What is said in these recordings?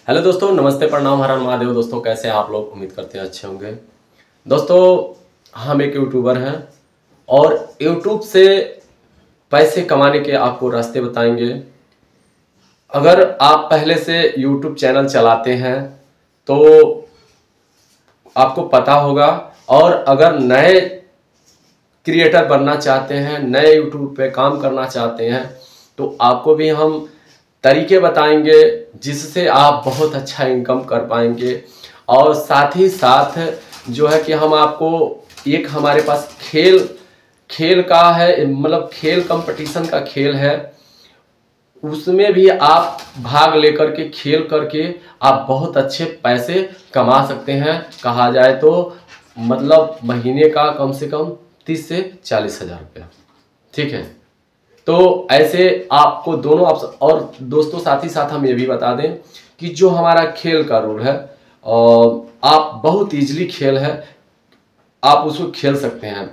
Hello दोस्तों, नमस्ते, प्रणाम, हर हर महादेव। दोस्तों कैसे हैं आप लोग? उम्मीद करते हैं अच्छे होंगे। दोस्तों हम एक यूट्यूबर हैं और यूट्यूब से पैसे कमाने के आपको रास्ते बताएंगे। अगर आप पहले से यूट्यूब चैनल चलाते हैं तो आपको पता होगा, और अगर नए क्रिएटर बनना चाहते हैं, नए यूट्यूब पे काम करना चाहते हैं, तो आपको भी हम तरीके बताएंगे जिससे आप बहुत अच्छा इनकम कर पाएंगे। और साथ ही साथ जो है कि हम आपको एक हमारे पास खेल खेल का है, मतलब खेल कंपटीशन का खेल है, उसमें भी आप भाग लेकर के खेल करके आप बहुत अच्छे पैसे कमा सकते हैं। कहा जाए तो मतलब महीने का कम से कम 30 से 40 हज़ार रुपया। ठीक है, तो ऐसे आपको दोनों और दोस्तों साथ ही साथ हम ये भी बता दें कि जो हमारा खेल का रूल है, आप बहुत इजीली खेल है, आप उसको खेल सकते हैं।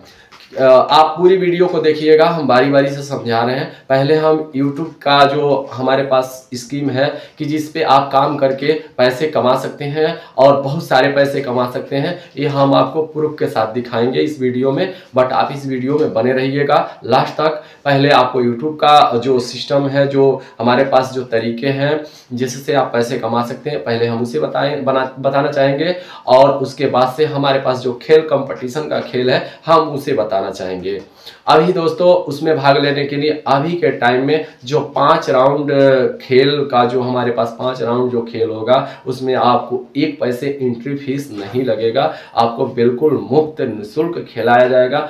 आप पूरी वीडियो को देखिएगा, हम बारी बारी से समझा रहे हैं। पहले हम YouTube का जो हमारे पास स्कीम है कि जिस पे आप काम करके पैसे कमा सकते हैं और बहुत सारे पैसे कमा सकते हैं, ये हम आपको प्रूफ के साथ दिखाएंगे इस वीडियो में। बट आप इस वीडियो में बने रहिएगा लास्ट तक। पहले आपको YouTube का जो सिस्टम है, जो हमारे पास जो तरीके हैं जिससे आप पैसे कमा सकते हैं, पहले हम उसे बताना चाहेंगे। और उसके बाद से हमारे पास जो खेल कंपटीशन का खेल है, हम उसे बताना चाहेंगे। अभी दोस्तों उसमें भाग लेने के लिए अभी के टाइम में जो 5 राउंड खेल का, जो हमारे पास 5 राउंड जो खेल होगा, उसमें आपको 1 पैसे एंट्री फीस नहीं लगेगा। आपको बिल्कुल मुफ्त निःशुल्क खिलाया जाएगा।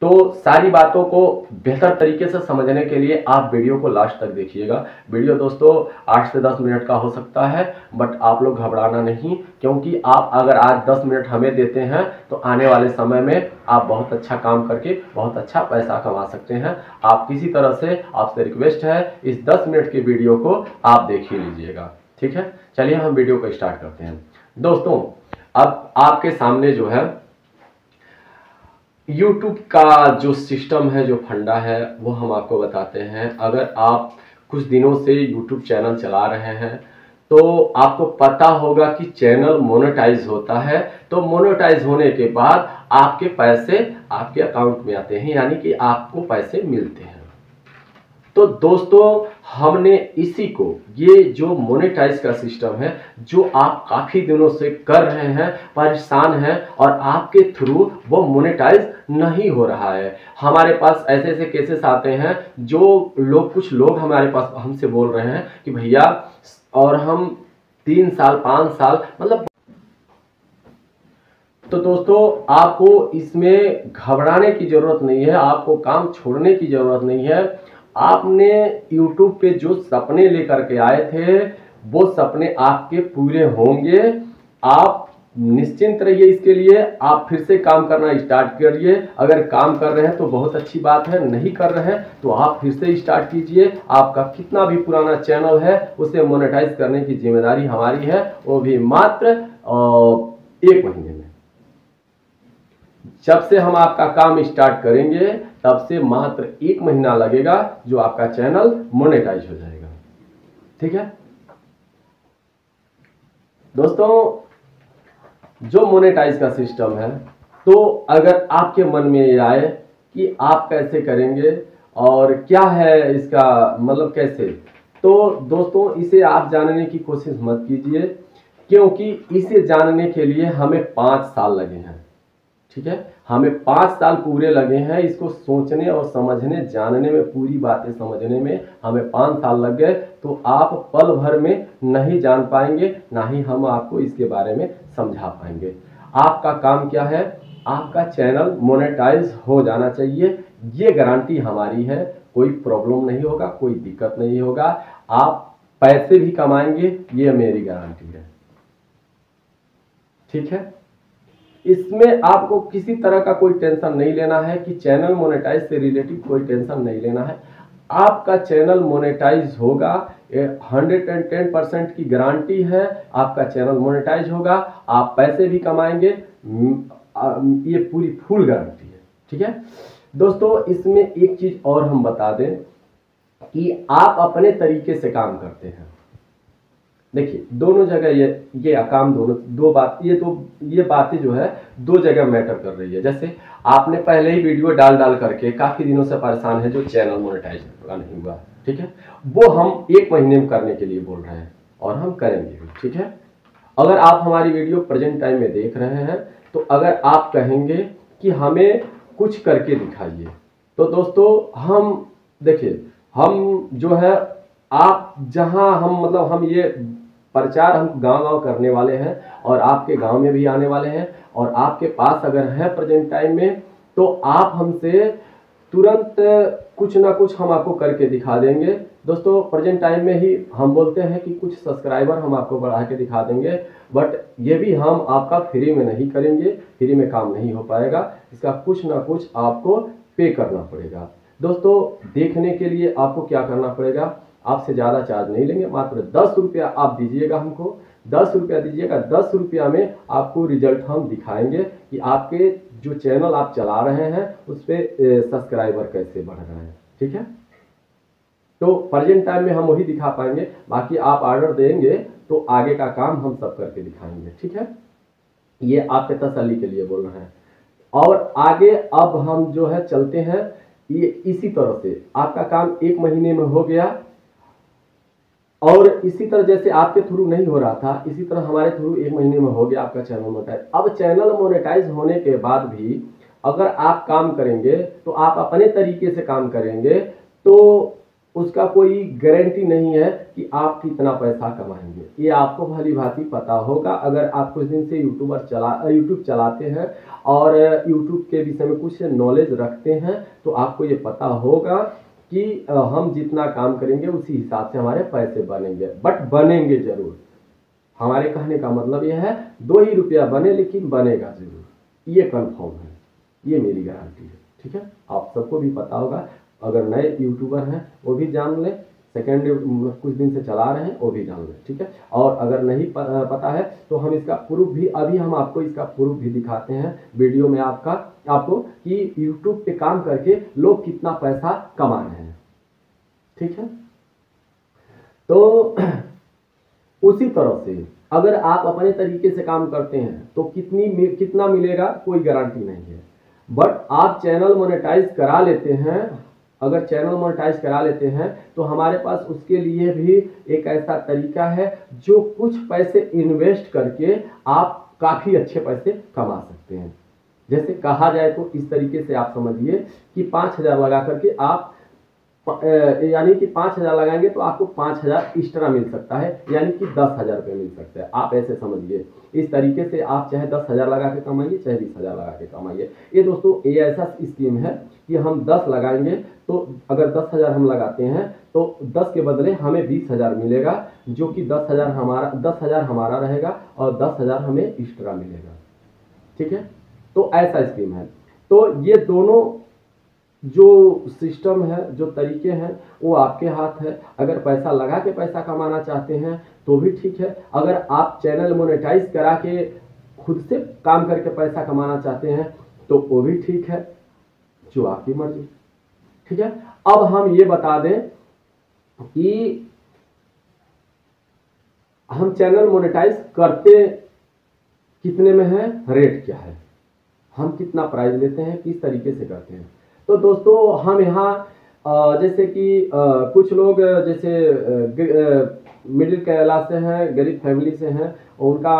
तो सारी बातों को बेहतर तरीके से समझने के लिए आप वीडियो को लास्ट तक देखिएगा। वीडियो दोस्तों 8 से 10 मिनट का हो सकता है, बट आप लोग घबराना नहीं, क्योंकि आप अगर आज 10 मिनट हमें देते हैं तो आने वाले समय में आप बहुत अच्छा काम करके बहुत अच्छा पैसा कमा सकते हैं। आप किसी तरह से, आपसे रिक्वेस्ट है, इस 10 मिनट की वीडियो को आप देख ही लीजिएगा। ठीक है, चलिए हम वीडियो को स्टार्ट करते हैं। दोस्तों अब आपके सामने जो है YouTube का जो सिस्टम है, जो फंडा है, वो हम आपको बताते हैं। अगर आप कुछ दिनों से YouTube चैनल चला रहे हैं तो आपको पता होगा कि चैनल मोनेटाइज होता है। तो मोनेटाइज होने के बाद आपके पैसे आपके अकाउंट में आते हैं, यानी कि आपको पैसे मिलते हैं। तो दोस्तों हमने इसी को, ये जो मोनेटाइज का सिस्टम है, जो आप काफ़ी दिनों से कर रहे हैं, परेशान हैं, और आपके थ्रू वो मोनेटाइज नहीं हो रहा है। हमारे पास ऐसे ऐसे केसेस आते हैं, जो लोग, कुछ लोग हमारे पास हमसे बोल रहे हैं कि भैया, और हम 3 साल 5 साल मतलब। तो दोस्तों आपको इसमें घबराने की ज़रूरत नहीं है, आपको काम छोड़ने की ज़रूरत नहीं है। आपने YouTube पे जो सपने लेकर के आए थे, वो सपने आपके पूरे होंगे। आप निश्चिंत रहिए इसके लिए। आप फिर से काम करना स्टार्ट करिए। अगर काम कर रहे हैं तो बहुत अच्छी बात है, नहीं कर रहे हैं तो आप फिर से स्टार्ट कीजिए। आपका कितना भी पुराना चैनल है उसे मोनेटाइज करने की जिम्मेदारी हमारी है, वो भी मात्र 1 महीने में। जब से हम आपका काम स्टार्ट करेंगे तब से मात्र 1 महीना लगेगा, जो आपका चैनल मोनेटाइज हो जाएगा। ठीक है दोस्तों, जो मोनेटाइज का सिस्टम है, तो अगर आपके मन में ये आए कि आप कैसे करेंगे और क्या है इसका मतलब कैसे, तो दोस्तों इसे आप जानने की कोशिश मत कीजिए, क्योंकि इसे जानने के लिए हमें 5 साल लगे हैं। ठीक है, हमें 5 साल पूरे लगे हैं इसको सोचने और समझने, जानने में, पूरी बातें समझने में हमें 5 साल लग गए। तो आप पल भर में नहीं जान पाएंगे, ना ही हम आपको इसके बारे में समझा पाएंगे। आपका काम क्या है? आपका चैनल मोनेटाइज हो जाना चाहिए, ये गारंटी हमारी है। कोई प्रॉब्लम नहीं होगा, कोई दिक्कत नहीं होगा, आप पैसे भी कमाएंगे, ये मेरी गारंटी है। ठीक है, इसमें आपको किसी तरह का कोई टेंशन नहीं लेना है कि चैनल मोनेटाइज से रिलेटेड कोई टेंशन नहीं लेना है। आपका चैनल मोनेटाइज होगा, 110% की गारंटी है। आपका चैनल मोनेटाइज होगा, आप पैसे भी कमाएंगे, ये पूरी फुल गारंटी है। ठीक है दोस्तों, इसमें एक चीज और हम बता दें कि आप अपने तरीके से काम करते हैं। देखिए दोनों जगह ये काम दोनों दो बात ये बातें जो है दो जगह मैटर कर रही है। जैसे आपने पहले ही वीडियो डाल करके काफी दिनों से परेशान है जो चैनल मोनेटाइज नहीं हुआ, ठीक है, वो हम 1 महीने में करने के लिए बोल रहे हैं और हम करेंगे, ठीक है। अगर आप हमारी वीडियो प्रेजेंट टाइम में देख रहे हैं तो अगर आप कहेंगे कि हमें कुछ करके दिखाइए, तो दोस्तों हम देखिए हम जो है आप जहां हम ये प्रचार हम गांव-गांव करने वाले हैं और आपके गांव में भी आने वाले हैं और आपके पास अगर है प्रेजेंट टाइम में तो आप हमसे तुरंत कुछ ना कुछ हम आपको करके दिखा देंगे। दोस्तों प्रेजेंट टाइम में ही हम बोलते हैं कि कुछ सब्सक्राइबर हम आपको बढ़ा के दिखा देंगे, बट ये भी हम आपका फ्री में नहीं करेंगे, फ्री में काम नहीं हो पाएगा, इसका कुछ ना कुछ आपको पे करना पड़ेगा। दोस्तों देखने के लिए आपको क्या करना पड़ेगा, आपसे ज़्यादा चार्ज नहीं लेंगे, मात्र 10 रुपया आप दीजिएगा हमको, 10 रुपया दीजिएगा, 10 रुपया में आपको रिजल्ट हम दिखाएंगे कि आपके जो चैनल आप चला रहे हैं उस पर सब्सक्राइबर कैसे बढ़ रहे हैं, ठीक है। तो प्रेजेंट टाइम में हम वही दिखा पाएंगे, बाकी आप ऑर्डर देंगे तो आगे का काम हम सब करके दिखाएंगे, ठीक है। ये आपके तसल्ली के लिए बोल रहे हैं। और आगे अब हम जो है चलते हैं, ये इसी तरह से आपका काम 1 महीने में हो गया और इसी तरह जैसे आपके थ्रू नहीं हो रहा था इसी तरह हमारे थ्रू 1 महीने में हो गया आपका चैनल मोनेटाइज। अब चैनल मोनेटाइज होने के बाद भी अगर आप काम करेंगे तो आप अपने तरीके से काम करेंगे तो उसका कोई गारंटी नहीं है कि आप कितना पैसा कमाएंगे, ये आपको भली भांति पता होगा। अगर आप कुछ दिन से यूट्यूब चलाते हैं और यूट्यूब के विषय में कुछ नॉलेज रखते हैं तो आपको ये पता होगा कि हम जितना काम करेंगे उसी हिसाब से हमारे पैसे बनेंगे, बट बनेंगे जरूर। हमारे कहने का मतलब यह है 2 ही रुपया बने लेकिन बनेगा जरूर, ये कंफर्म है, ये मेरी गारंटी है, ठीक है। आप सबको भी पता होगा, अगर नए यूट्यूबर हैं वो भी जान लें, सेकेंड कुछ दिन से चला रहे हैं वो भी जान लें, ठीक है। और अगर नहीं पता है तो हम इसका प्रूफ भी अभी हम आपको इसका प्रूफ भी दिखाते हैं वीडियो में आपको कि यूट्यूब पे काम करके लोग कितना पैसा कमा रहे हैं, ठीक है। तो उसी तरह से अगर आप अपने तरीके से काम करते हैं तो कितना मिलेगा कोई गारंटी नहीं है, बट आप चैनल मोनेटाइज करा लेते हैं, अगर चैनल मोनेटाइज करा लेते हैं तो हमारे पास उसके लिए भी एक ऐसा तरीका है जो कुछ पैसे इन्वेस्ट करके आप काफ़ी अच्छे पैसे कमा सकते हैं। जैसे कहा जाए तो इस तरीके से आप समझिए कि 5,000 लगा करके आप यानी कि 5,000 लगाएंगे तो आपको 5,000 एक्स्ट्रा मिल सकता है, यानी कि 10,000 रुपये मिल सकता है। आप ऐसे समझिए, इस तरीके से आप चाहे 10,000 लगा के कमाइए चाहे 20,000 लगा के कमाइए। ये दोस्तों ये ऐसा स्कीम है कि हम 10 लगाएंगे तो अगर 10,000 हम लगाते हैं तो 10 के बदले हमें 20,000 मिलेगा, जो कि 10,000 हमारा रहेगा और 10,000 हमें एक्स्ट्रा मिलेगा, ठीक है। तो ऐसा स्कीम है। तो ये दोनों जो सिस्टम है, जो तरीके हैं वो आपके हाथ है। अगर पैसा लगा के पैसा कमाना चाहते हैं तो भी ठीक है, अगर आप चैनल मोनेटाइज करा के खुद से काम करके पैसा कमाना चाहते हैं तो वो भी ठीक है, जो आपकी मर्जी, ठीक है। अब हम ये बता दें कि हम चैनल मोनेटाइज करते कितने में है, रेट क्या है, हम कितना प्राइस लेते हैं, किस तरीके से करते हैं। तो दोस्तों हम यहाँ जैसे कि कुछ लोग जैसे मिडिल क्लास से हैं, गरीब फैमिली से हैं, उनका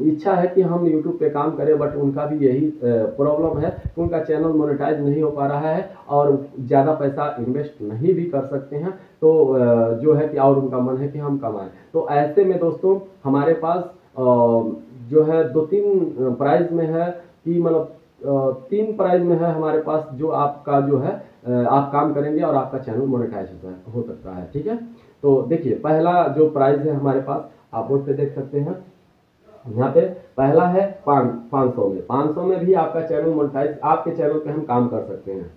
इच्छा है कि हम यूट्यूब पे काम करें, बट उनका भी यही प्रॉब्लम है कि उनका चैनल मोनेटाइज नहीं हो पा रहा है और ज़्यादा पैसा इन्वेस्ट नहीं भी कर सकते हैं, तो जो है कि और उनका मन है कि हम कमाएं। तो ऐसे में दोस्तों हमारे पास जो है 2-3 प्राइस में है कि मतलब 3 प्राइस में है हमारे पास, जो आपका जो है आप काम करेंगे और आपका चैनल मोनेटाइज हो सकता है, ठीक है। तो देखिए पहला जो प्राइस है हमारे पास, आप बोर्ड पे देख सकते हैं, यहाँ पे पहला है 500 में भी आपका चैनल मोनेटाइज, आपके चैनल पे हम काम कर सकते हैं।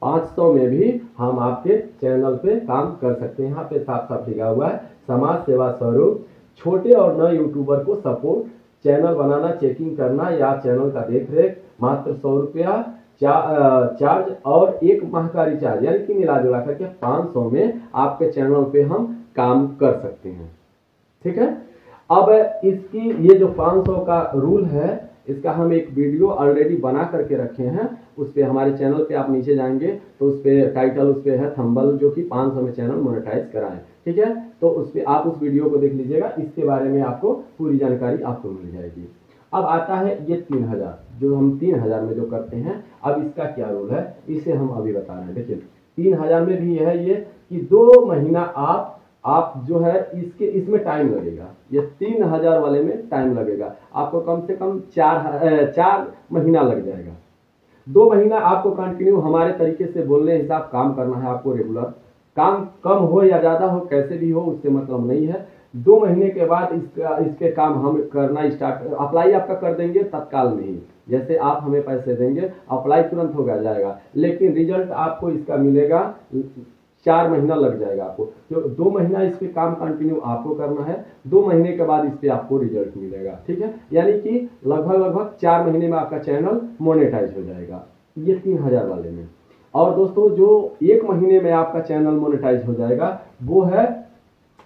500 में भी हम आपके चैनल पे काम कर सकते हैं। यहाँ पे साफ साफ लिखा हुआ है, समाज सेवा स्वरूप छोटे और नए यूट्यूबर को सपोर्ट, चैनल बनाना, चेकिंग करना या चैनल का देखरेख, मात्र 100 रुपया चार्ज और 1 माह का रिचार्ज, यानी कि मिला जुला करके 500 में आपके चैनल पे हम काम कर सकते हैं, ठीक है। अब इसकी ये जो 500 का रूल है, इसका हम एक वीडियो ऑलरेडी बना करके रखे हैं। उस पर हमारे चैनल पे आप नीचे जाएंगे तो उस पर टाइटल उस पर है थंबल, जो कि 500 में चैनल मोनेटाइज कराएं। ठीक है, तो उस पर आप उस वीडियो को देख लीजिएगा, इसके बारे में आपको पूरी जानकारी आपको मिल जाएगी। अब आता है ये 3000, जो हम 3000 में जो करते हैं, अब इसका क्या रूल है इसे हम अभी बता रहे हैं। देखिए 3000 में भी है ये कि 2 महीना आप जो है इसमें टाइम लगेगा। ये 3000 वाले में टाइम लगेगा आपको कम से कम 4 महीना लग जाएगा। 2 महीना आपको कंटिन्यू हमारे तरीके से बोलने हिसाब काम करना है आपको रेगुलर। काम कम हो या ज़्यादा हो, कैसे भी हो, उससे मतलब नहीं है। 2 महीने के बाद इसके काम हम करना स्टार्ट, अप्लाई आपका कर देंगे तत्काल में ही। जैसे आप हमें पैसे देंगे, अप्लाई तुरंत हो जाएगा, लेकिन रिजल्ट आपको इसका मिलेगा 4 महीना लग जाएगा आपको। तो 2 महीना इस पे काम कंटिन्यू आपको करना है, 2 महीने के बाद इस पे आपको रिजल्ट मिलेगा। ठीक है, यानी कि लगभग 4 महीने में आपका चैनल मोनेटाइज हो जाएगा, ये 3000 वाले में। और दोस्तों जो 1 महीने में आपका चैनल मोनेटाइज हो जाएगा वो है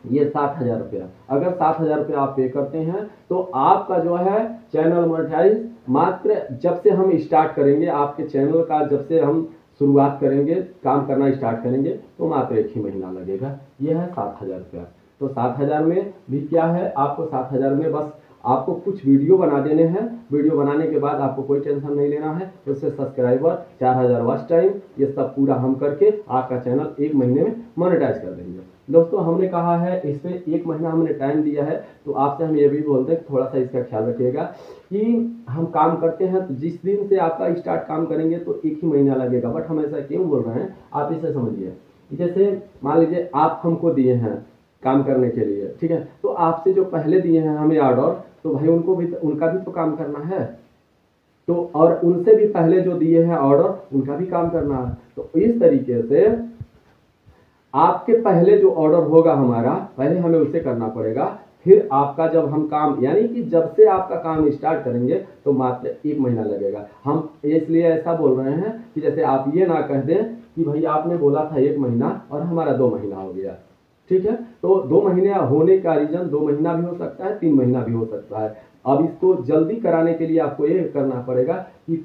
ये 7000 रुपया। अगर 7000 रुपया आप पे करते हैं तो आपका जो है चैनल मोनेटाइज मात्र जब से हम स्टार्ट करेंगे, आपके चैनल का जब से हम शुरुआत करेंगे, काम करना स्टार्ट करेंगे, तो मात्र 1 ही महीना लगेगा। यह है 7000 रुपया। तो 7000 में भी क्या है, आपको 7000 में बस आपको कुछ वीडियो बना देने हैं। वीडियो बनाने के बाद आपको कोई टेंशन नहीं लेना है। उससे सब्सक्राइबर, 4000 वॉच टाइम, ये सब पूरा हम करके आपका चैनल 1 महीने में मोनेटाइज कर देंगे। दोस्तों हमने कहा है इसमें 1 महीना हमने टाइम दिया है, तो आपसे हम ये भी बोलते हैं थोड़ा सा इसका ख्याल रखिएगा कि हम काम करते हैं तो जिस दिन से आपका स्टार्ट काम करेंगे तो 1 ही महीना लगेगा। बट हम ऐसा क्यों बोल रहे हैं आप इसे समझिए। जैसे मान लीजिए आप हमको दिए हैं काम करने के लिए, ठीक है, तो आपसे जो पहले दिए हैं हमें ऑर्डर, तो भाई उनका भी तो काम करना है। तो और उनसे भी पहले जो दिए हैं ऑर्डर, उनका भी काम करना है। तो इस तरीके से आपके पहले जो ऑर्डर होगा हमारा, पहले हमें उसे करना पड़ेगा। फिर आपका जब हम काम, यानी कि जब से आपका काम स्टार्ट करेंगे तो मात्र 1 महीना लगेगा। हम इसलिए ऐसा बोल रहे हैं कि जैसे आप ये ना कह दें कि भाई आपने बोला था 1 महीना और हमारा 2 महीना हो गया। ठीक है, तो 2 महीने होने का रीजन 2 महीना भी हो सकता है, 3 महीना भी हो सकता है। अब इसको जल्दी कराने के लिए आपको ये करना पड़ेगा कि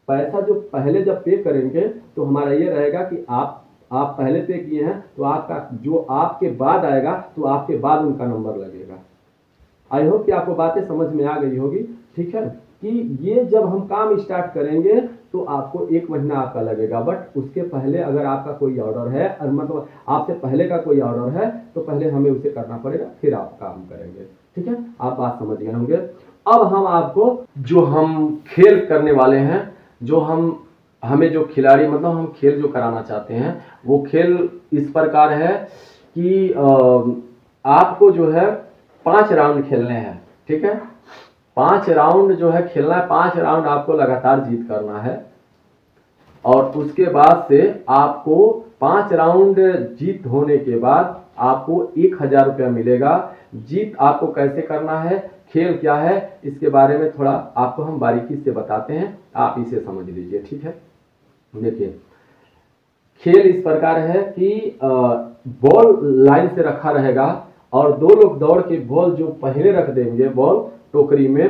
पैसा जो पहले जब पे करेंगे तो हमारा ये रहेगा कि आप पहले पे किए हैं तो आपका जो आपके बाद आएगा तो आपके बाद उनका नंबर लगेगा। आई होप कि आपको बातें समझ में आ गई होगी। ठीक है, कि ये जब हम काम स्टार्ट करेंगे तो आपको 1 महीना आपका लगेगा। बट उसके पहले अगर आपका कोई ऑर्डर है, मतलब आपसे पहले का कोई ऑर्डर है, तो पहले हमें उसे करना पड़ेगा, फिर आप काम करेंगे। ठीक है, आप बात समझ गए होंगे। अब हम आपको जो हम खेल करने वाले हैं, जो हमें जो खिलाड़ी, मतलब हम खेल जो कराना चाहते हैं, वो खेल इस प्रकार है कि आपको जो है 5 राउंड खेलने हैं। ठीक है, 5 राउंड जो है खेलना है, 5 राउंड आपको लगातार जीत करना है। और उसके बाद से आपको 5 राउंड जीत होने के बाद आपको 1000 रुपया मिलेगा। जीत आपको कैसे करना है, खेल क्या है, इसके बारे में थोड़ा आपको हम बारीकी से बताते हैं, आप इसे समझ लीजिए। ठीक है, देखिए खेल इस प्रकार है कि बॉल लाइन से रखा रहेगा और 2 लोग दौड़ के बॉल जो पहले रख देंगे बॉल टोकरी में,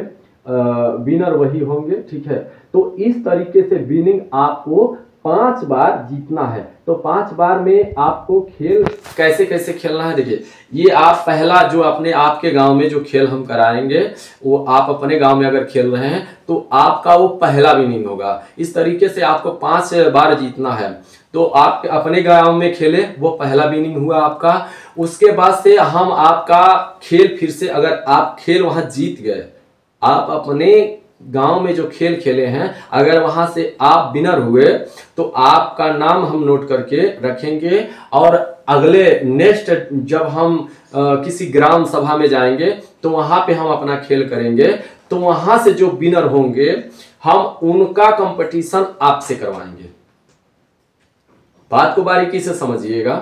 विनर वही होंगे। ठीक है, तो इस तरीके से विनिंग आपको 5 बार जीतना है। तो 5 बार में आपको खेल कैसे कैसे खेलना है, देखिए ये आप पहला जो आपके गांव में जो खेल हम कराएंगे, वो आप अपने गांव में अगर खेल रहे हैं तो आपका वो पहला विनिंग होगा। इस तरीके से आपको 5 बार जीतना है। तो आप अपने गांव में खेले, वो पहला विनिंग हुआ आपका। उसके बाद से हम आपका खेल फिर से, अगर आप खेल वहां जीत गए, आप अपने गांव में जो खेल खेले हैं अगर वहां से आप विनर हुए, तो आपका नाम हम नोट करके रखेंगे। और अगले नेक्स्ट जब हम किसी ग्राम सभा में जाएंगे तो वहां पे हम अपना खेल करेंगे, तो वहां से जो विनर होंगे हम उनका कंपटीशन आपसे करवाएंगे। बात को बारीकी से समझिएगा,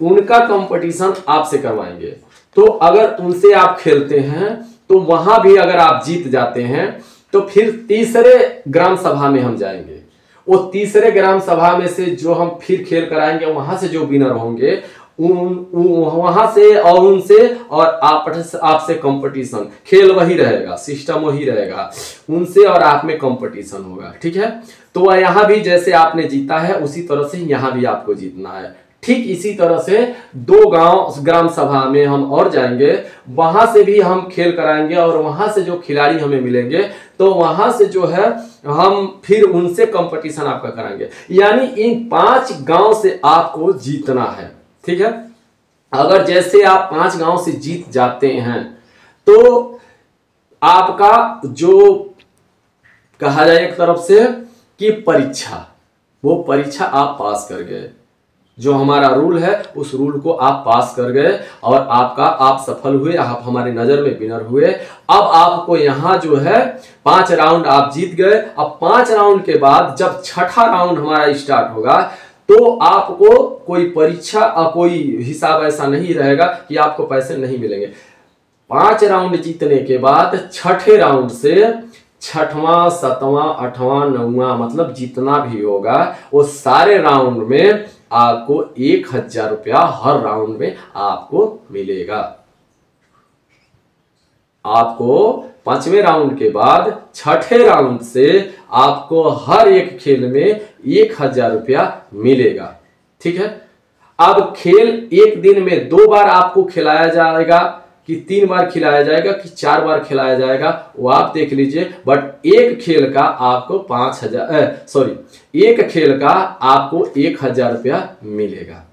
उनका कंपटीशन आपसे करवाएंगे। तो अगर उनसे आप खेलते हैं तो वहां भी अगर आप जीत जाते हैं तो फिर तीसरे ग्राम सभा में हम जाएंगे। वो तीसरे ग्राम सभा में से जो हम फिर खेल कराएंगे, वहां से जो विनर होंगे वहां से और उनसे और आपसे कंपटीशन, खेल वही रहेगा, सिस्टम वही रहेगा, उनसे और आप में कंपटीशन होगा। ठीक है, तो यहाँ भी जैसे आपने जीता है उसी तरह से यहाँ भी आपको जीतना है। ठीक इसी तरह से 2 गांव ग्राम सभा में हम और जाएंगे, वहां से भी हम खेल कराएंगे और वहां से जो खिलाड़ी हमें मिलेंगे तो वहां से जो है हम फिर उनसे कंपटीशन आपका कराएंगे। यानी इन 5 गांव से आपको जीतना है। ठीक है, अगर जैसे आप 5 गांव से जीत जाते हैं तो आपका जो कहा जाए एक तरफ से कि परीक्षा, वो परीक्षा आप पास कर गए, जो हमारा रूल है उस रूल को आप पास कर गए और आप सफल हुए, आप हमारे नजर में विनर हुए। अब आपको यहां जो है 5 राउंड आप जीत गए। अब 5 राउंड के बाद जब छठा राउंड हमारा स्टार्ट होगा तो आपको कोई परीक्षा कोई हिसाब ऐसा नहीं रहेगा कि आपको पैसे नहीं मिलेंगे। 5 राउंड जीतने के बाद छठे राउंड से 6वां 7वां 8वां 9वां मतलब जितना भी होगा वो सारे राउंड में आपको 1000 रुपया हर राउंड में आपको मिलेगा। आपको 5वें राउंड के बाद छठे राउंड से आपको हर एक खेल में 1000 रुपया मिलेगा। ठीक है, अब खेल एक दिन में 2 बार आपको खिलाया जाएगा कि 3 बार खिलाया जाएगा कि 4 बार खिलाया जाएगा वो आप देख लीजिए, बट एक खेल का आपको 1000 रुपया मिलेगा।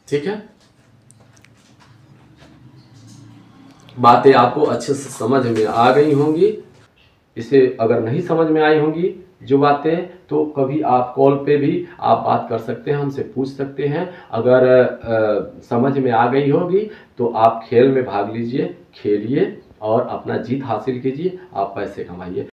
ठीक है, बातें आपको अच्छे से समझ में आ गई होंगी। इसे अगर नहीं समझ में आई होंगी जो बातें, तो कभी आप कॉल पे भी आप बात कर सकते हैं, हमसे पूछ सकते हैं। अगर समझ में आ गई होगी तो आप खेल में भाग लीजिए, खेलिए और अपना जीत हासिल कीजिए, आप पैसे कमाइए।